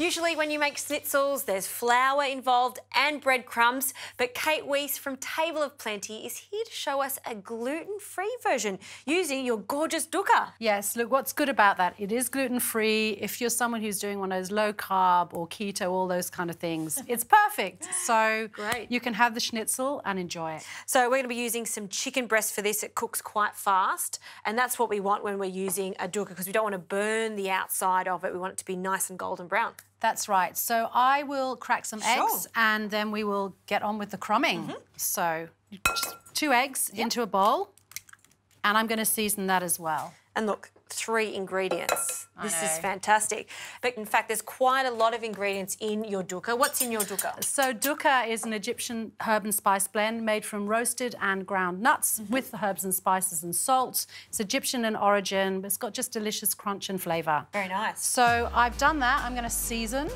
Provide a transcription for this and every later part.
Usually when you make schnitzels, there's flour involved and breadcrumbs, but Kate Weiss from Table of Plenty is here to show us a gluten-free version using your gorgeous Dukkah. Yes, look, what's good about that, it is gluten-free. If you're someone who's doing one of those low-carb or keto, all those kind of things, it's perfect. So great. You can have the schnitzel and enjoy it. So we're going to be using some chicken breast for this. It cooks quite fast, and that's what we want when we're using a Dukkah, because we don't want to burn the outside of it. We want it to be nice and golden brown. That's right. So I will crack some eggs and then we will get on with the crumbing. So just 2 eggs into a bowl, and I'm going to season that as well. And look, 3 ingredients. This is fantastic. But in fact, there's quite a lot of ingredients in your Dukkah. What's in your Dukkah? So Dukkah is an Egyptian herb and spice blend made from roasted and ground nuts with the herbs and spices and salt. It's Egyptian in origin, but it's got just delicious crunch and flavour. Very nice. So I've done that. I'm going to season.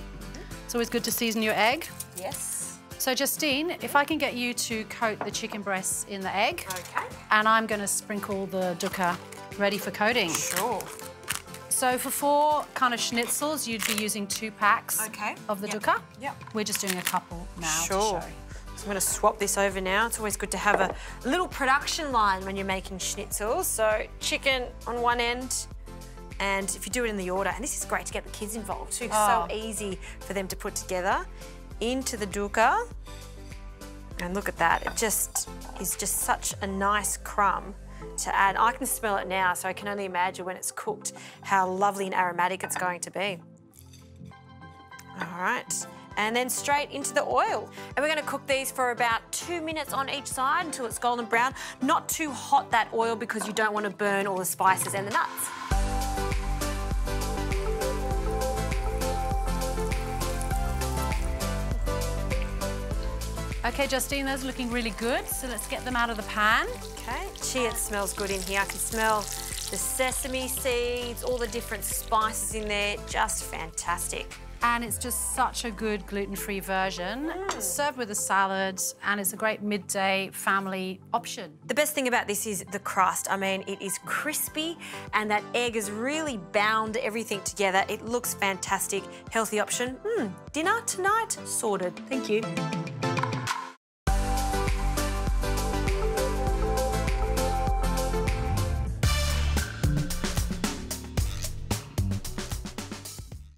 It's always good to season your egg. Yes. So Justine, if I can get you to coat the chicken breasts in the egg. Okay. And I'm going to sprinkle the Dukkah ready for coating. Sure. So for 4 kind of schnitzels, you'd be using 2 packs of the Dukkah. Yep. We're just doing a couple now to Sure. show. So I'm going to swap this over now. It's always good to have a little production line when you're making schnitzels. So chicken on one end, and if you do it in the order, and this is great to get the kids involved too, so easy for them to put together, into the Dukkah. And look at that, it just is just such a nice crumb to add. I can smell it now, so I can only imagine when it's cooked how lovely and aromatic it's going to be. All right, and then straight into the oil. And we're going to cook these for about 2 minutes on each side until it's golden brown. Not too hot, that oil, because you don't want to burn all the spices and the nuts. Okay, Justine, those are looking really good, so let's get them out of the pan. Okay, gee, it smells good in here. I can smell the sesame seeds, all the different spices in there, just fantastic. And it's just such a good gluten-free version, served with a salad, and it's a great midday family option. The best thing about this is the crust. I mean, it is crispy, and that egg has really bound everything together. It looks fantastic. Healthy option. Dinner tonight? Sorted. Thank you.